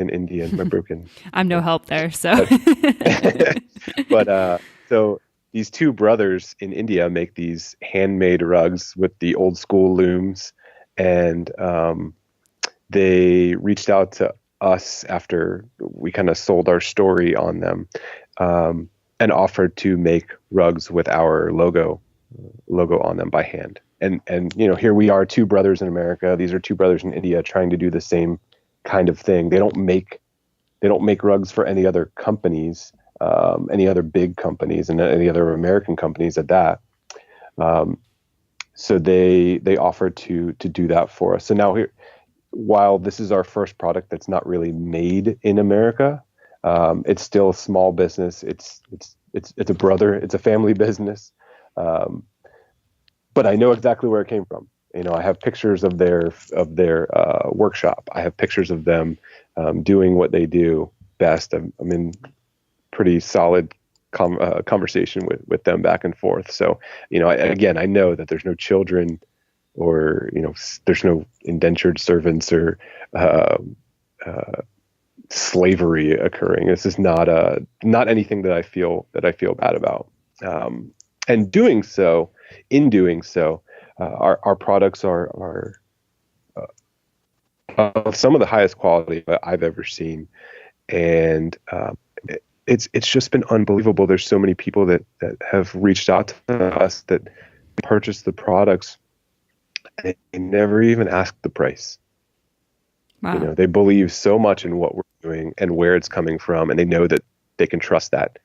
Indian, my broken. I'm no help there, so. But so these two brothers in India make these handmade rugs with the old school looms, and they reached out to us after we kind of sold our story on them, and offered to make rugs with our logo on them by hand. And here we are, two brothers in America. These are two brothers in India trying to do the same kind of thing. They don't make rugs for any other companies, any other big companies, and any other American companies at that. So they offered to do that for us. So now here, while this is our first product that's not really made in America, it's still a small business. It's a family business. But I know exactly where it came from. I have pictures of their workshop. I have pictures of them doing what they do best. I'm in pretty solid conversation with them back and forth. So, I know that there's no children, or there's no indentured servants or slavery occurring. This is not anything that I feel bad about. And in doing so, our products are of some of the highest quality that I've ever seen, and it's just been unbelievable. There's so many people that have reached out to us that purchase the products, and they never even ask the price. Wow. They believe so much in what we're doing and where it's coming from, and they know that they can trust that.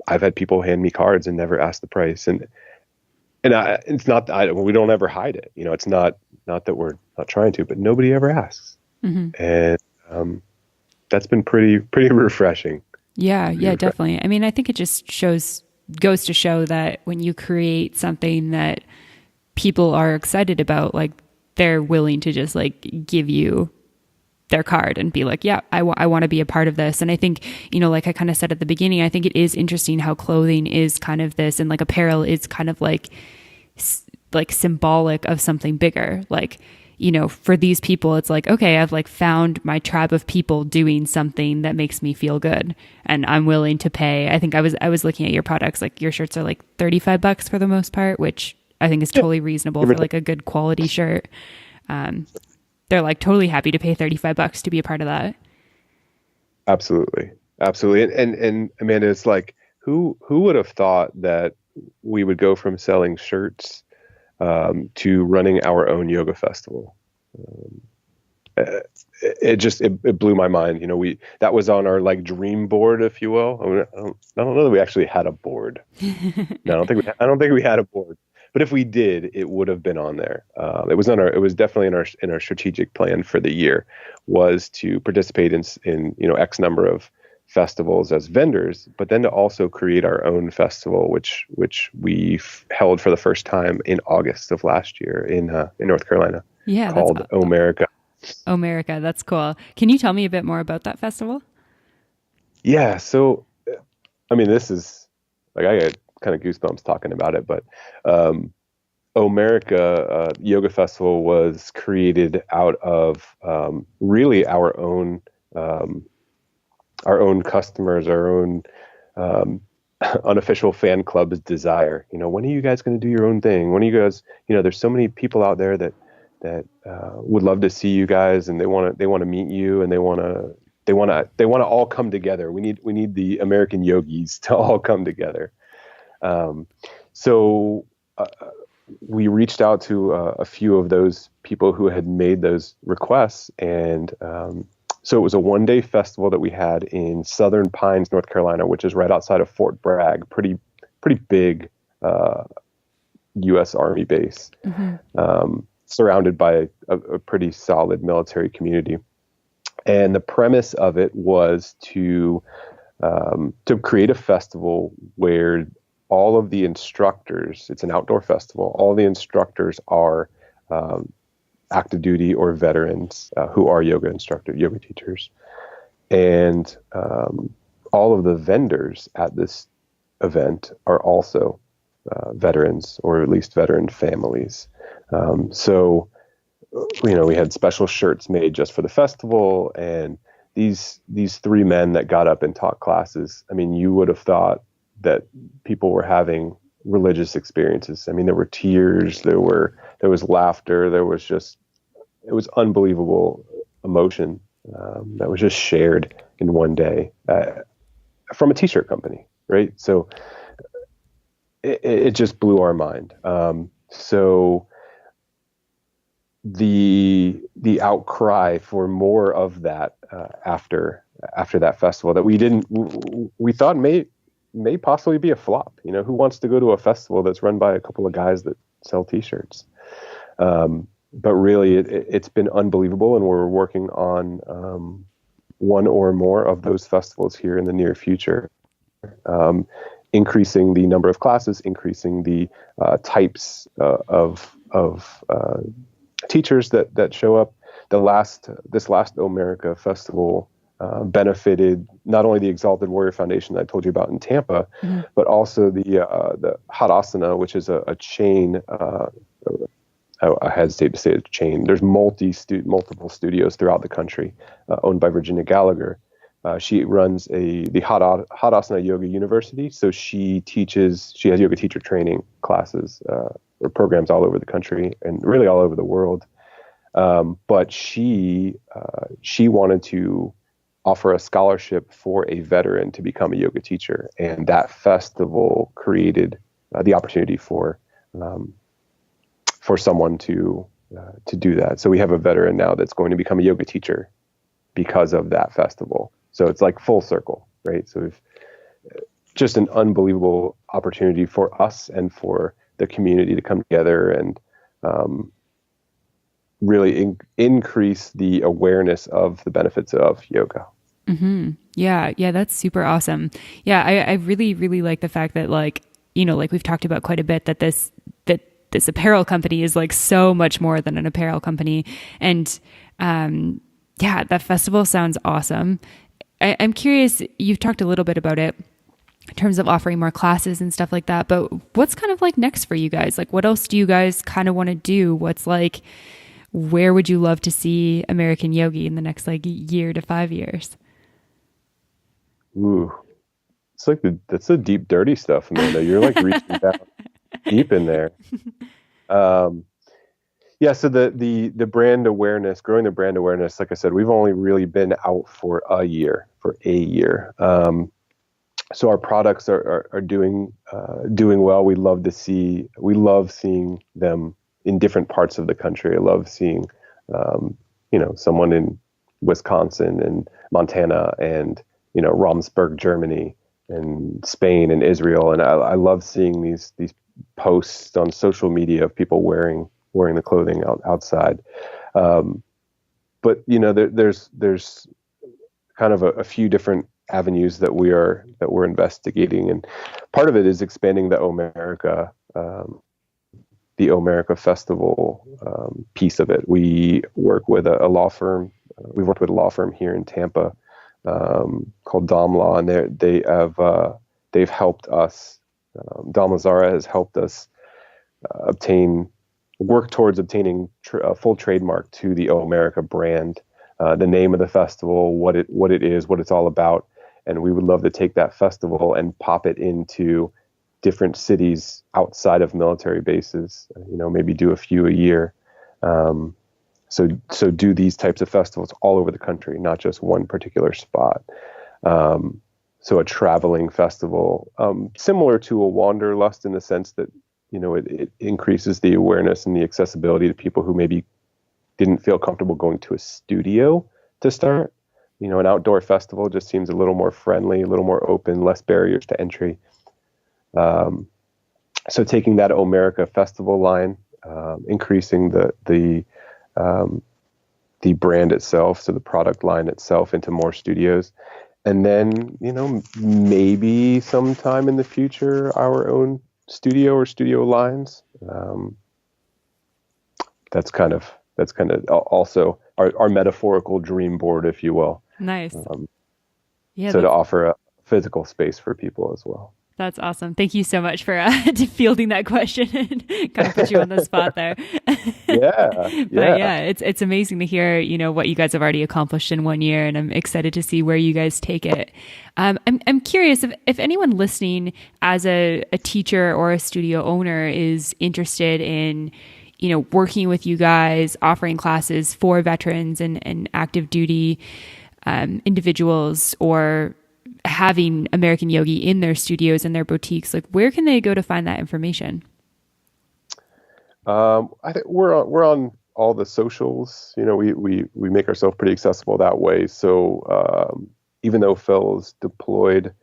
I've had people hand me cards and never ask the price, and it's not we don't ever hide it. It's not that we're not trying to, but nobody ever asks, and that's been pretty refreshing. Yeah, definitely. I mean, I think it just goes to show that when you create something that people are excited about, like, they're willing to just like give you their card and be like, yeah, I want to be a part of this. And I think, like I kind of said at the beginning, I think it is interesting how clothing is kind of this, and like apparel is kind of like symbolic of something bigger. Like, for these people, it's like, okay, I've like found my tribe of people doing something that makes me feel good, and I'm willing to pay. I think I was looking at your products, like your shirts are like $35 for the most part, which I think is totally reasonable for like a good quality shirt. They're like totally happy to pay $35 to be a part of that. Absolutely. And Amanda, it's like, who would have thought that we would go from selling shirts to running our own yoga festival? It blew my mind. That was on our like dream board, if you will. I don't know that we actually had a board. No, I don't think we had a board. But if we did, it would have been on there. It was definitely in our strategic plan for the year, was to participate in X number of festivals as vendors, but then to also create our own festival, which we held for the first time in August of last year in North Carolina. Yeah, called Omerica. Omerica, that's cool. Can you tell me a bit more about that festival? Yeah, so I mean, this is like, I get kind of goosebumps talking about it, but Omerica Yoga Festival was created out of really our own customers, our own unofficial fan club's desire. When are you guys going to do your own thing? When are you guys? There's so many people out there that would love to see you guys, and they want to meet you, and they want to all come together. We need the American Yogis to all come together. So we reached out to a few of those people who had made those requests, and so it was a one-day festival that we had in Southern Pines, North Carolina, which is right outside of Fort Bragg, pretty big U.S. Army base, surrounded by a pretty solid military community. And the premise of it was to create a festival where all of the instructors, it's an outdoor festival, all the instructors are active duty or veterans who are yoga teachers. And all of the vendors at this event are also veterans, or at least veteran families. So, we had special shirts made just for the festival, and these three men that got up and taught classes. I mean, you would have thought that people were having religious experiences. I mean, there were tears, there was laughter, it was unbelievable emotion that was just shared in one day from a t-shirt company, right? So it just blew our mind. So the outcry for more of that after that festival that we thought may possibly be a flop. Who wants to go to a festival that's run by a couple of guys that sell t-shirts? But really, it's been unbelievable, and we're working on one or more of those festivals here in the near future, increasing the number of classes, increasing the types of teachers that show up. This last Omerica festival benefited not only the Exalted Warrior Foundation that I told you about in Tampa, but also the Hadasana, which is a chain. I hesitate to say it's a chain. There's multiple studios throughout the country, owned by Virginia Gallagher. She runs the Hadasana Yoga University. So she has yoga teacher training classes or programs all over the country and really all over the world. But she wanted to offer a scholarship for a veteran to become a yoga teacher, and that festival created the opportunity for someone to do that. So we have a veteran now that's going to become a yoga teacher because of that festival. So it's like full circle, right? So we've just an unbelievable opportunity for us and for the community to come together and really increase the awareness of the benefits of yoga. Mm-hmm. Yeah, that's super awesome. Yeah, I really, really like the fact that, like we've talked about quite a bit, that this apparel company is like so much more than an apparel company. And that festival sounds awesome. I'm curious, you've talked a little bit about it in terms of offering more classes and stuff like that, but what's kind of like next for you guys? Like, what else do you guys kind of want to do? Where would you love to see American Yogi in the next year to 5 years? Ooh, it's that's the deep, dirty stuff, Amanda. You're reaching down deep in there. So the brand awareness, growing the brand awareness, like I said, we've only really been out for a year. So our products are doing well. We love seeing them in different parts of the country. I love seeing, someone in Wisconsin and Montana and, Ramsberg, Germany and Spain and Israel. And I love seeing these posts on social media of people wearing the clothing outside. But there's kind of a few different avenues that we're investigating, and part of it is expanding the Omerica Festival piece of it. We work with a law firm. We've worked with a law firm here in Tampa called Dom Law, and they've helped us. Dom Lazara has helped us work towards obtaining a full trademark to the Omerica brand, the name of the festival, what it is, what it's all about. And we would love to take that festival and pop it into different cities outside of military bases, maybe do a few a year. So do these types of festivals all over the country, not just one particular spot. So a traveling festival, similar to a Wanderlust in the sense that, it increases the awareness and the accessibility to people who maybe didn't feel comfortable going to a studio to start. An outdoor festival just seems a little more friendly, a little more open, less barriers to entry. So taking that Omerica festival line, increasing the brand itself, so the product line itself, into more studios. And then, maybe sometime in the future, our own studio or studio lines. That's kind of also our metaphorical dream board, if you will. Nice. To offer a physical space for people as well. That's awesome. Thank you so much for fielding that question and kind of put you on the spot there. Yeah, But yeah. it's amazing to hear, what you guys have already accomplished in 1 year, and I'm excited to see where you guys take it. I'm curious if anyone listening as a teacher or a studio owner is interested in, working with you guys, offering classes for veterans and active duty individuals, or having American Yogi in their studios and their boutiques, like where can they go to find that information? I think we're on all the socials. We make ourselves pretty accessible that way. So even though Phil's deployed,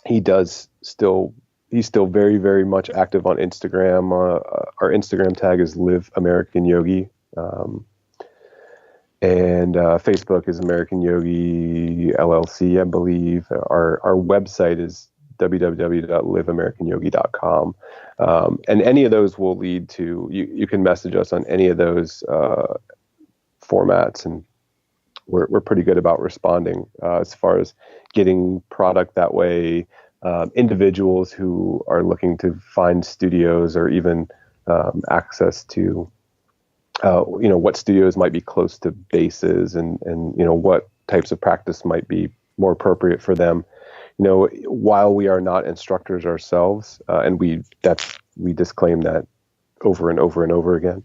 he's still very, very much active on Instagram. Our Instagram tag is Live American Yogi. And Facebook is American Yogi LLC, I believe. Our website is www.liveamericanyogi.com. And any of those will lead to, you can message us on any of those formats, and we're pretty good about responding as far as getting product that way. Individuals who are looking to find studios, or even access to what studios might be close to bases, and what types of practice might be more appropriate for them. While we are not instructors ourselves, and we disclaim that over and over and over again,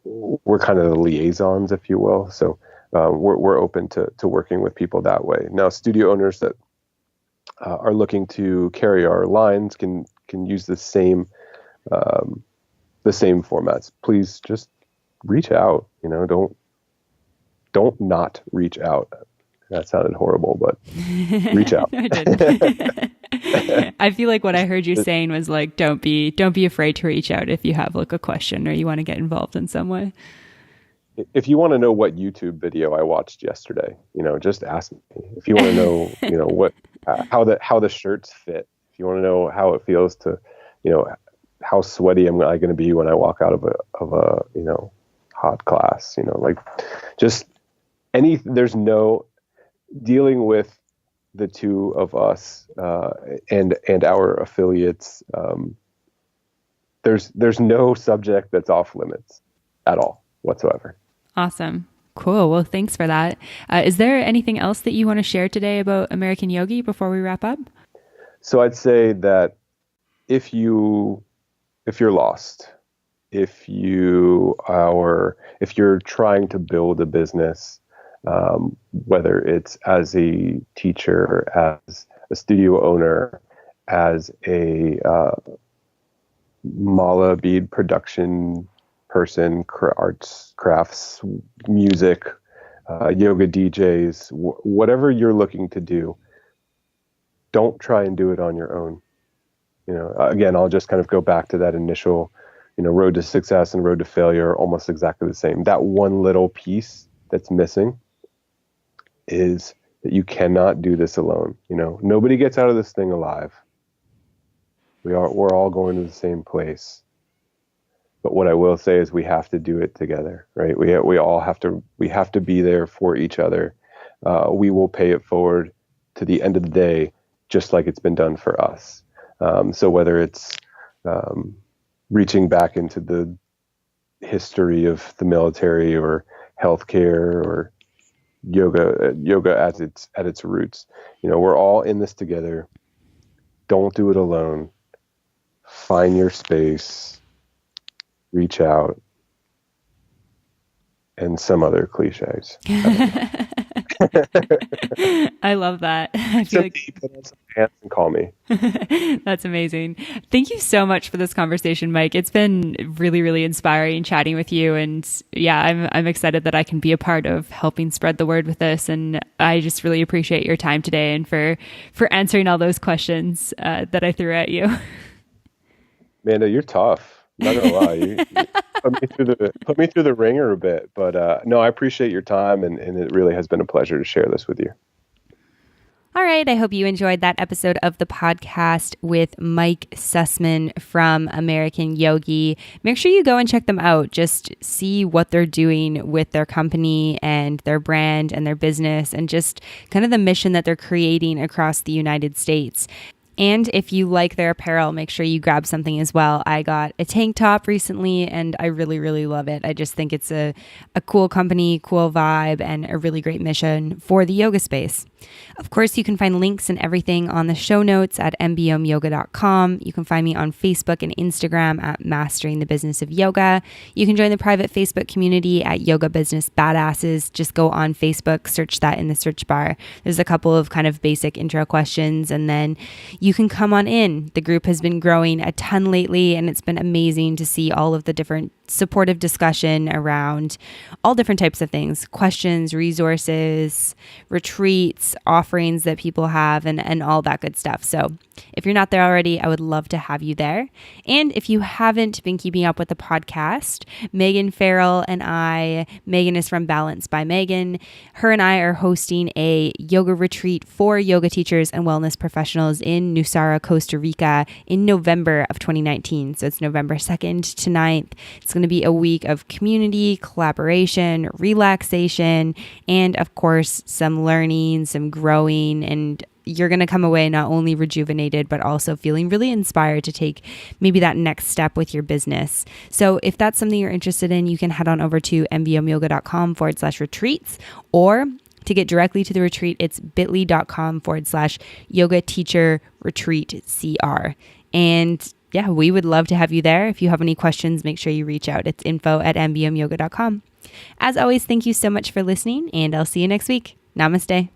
we're kind of the liaisons, if you will. So we're open to working with people that way. Now, studio owners that are looking to carry our lines can use the same formats. Please just reach out. Don't not reach out. That sounded horrible, but reach out. No, it didn't. I feel like what I heard you saying was like, don't be afraid to reach out if you have like a question or you want to get involved in some way. If you want to know what YouTube video I watched yesterday, just ask me. If you want to know, how the shirts fit. If you want to know how it feels to, how sweaty am I going to be when I walk out of a hot class, there's no dealing with the two of us, and our affiliates. There's no subject that's off limits at all whatsoever. Awesome. Cool. Well, thanks for that. Is there anything else that you want to share today about American Yogi before we wrap up? So I'd say that if you're lost, if you're trying to build a business, whether it's as a teacher, as a studio owner, as a mala bead production person, arts, crafts, music, yoga DJs, whatever you're looking to do, don't try and do it on your own. Again, I'll just kind of go back to that initial, road to success and road to failure are almost exactly the same. That one little piece that's missing is that you cannot do this alone. Nobody gets out of this thing alive. We're all going to the same place. But what I will say is we have to do it together, right? We have to be there for each other. We will pay it forward to the end of the day, just like it's been done for us. So whether it's reaching back into the history of the military, or healthcare, or yoga at its roots, we're all in this together. Don't do it alone. Find your space. Reach out, and some other cliches. I love that. I feel like put on some pants and call me. That's amazing. Thank you so much for this conversation, Mike. It's been really, really inspiring chatting with you. And yeah, I'm excited that I can be a part of helping spread the word with this. And I just really appreciate your time today, and for answering all those questions that I threw at you. Amanda, you're tough. I'm not gonna lie, you put me through the ringer a bit, but no, I appreciate your time, and it really has been a pleasure to share this with you. All right, I hope you enjoyed that episode of the podcast with Mike Sussman from American Yogi. Make sure you go and check them out. Just see what they're doing with their company and their brand and their business and just kind of the mission that they're creating across the United States. And if you like their apparel, make sure you grab something as well. I got a tank top recently and I really, really love it. I just think it's a cool company, cool vibe, and a really great mission for the yoga space. Of course, you can find links and everything on the show notes at mbomyoga.com. You can find me on Facebook and Instagram at Mastering the Business of Yoga. You can join the private Facebook community at Yoga Business Badasses. Just go on Facebook, search that in the search bar. There's a couple of kind of basic intro questions, and then you can come on in. The group has been growing a ton lately, and it's been amazing to see all of the different supportive discussion around all different types of things, questions, resources, retreats, offerings that people have, and all that good stuff. So if you're not there already, I would love to have you there. And if you haven't been keeping up with the podcast, Meghan Pherrill and I, Meghan is from Balance by Meghan. Her and I are hosting a yoga retreat for yoga teachers and wellness professionals in Nusara, Costa Rica in November of 2019. So it's November 2nd to 9th. It's going to be a week of community, collaboration, relaxation, and of course, some learning, some growing, and you're going to come away not only rejuvenated, but also feeling really inspired to take maybe that next step with your business. So if that's something you're interested in, you can head on over to mbomyoga.com/retreats, or to get directly to the retreat, it's bit.ly.com/yoga teacher retreat CR. And yeah, we would love to have you there. If you have any questions, make sure you reach out. It's info@mbomyoga.com. As always, thank you so much for listening, and I'll see you next week. Namaste.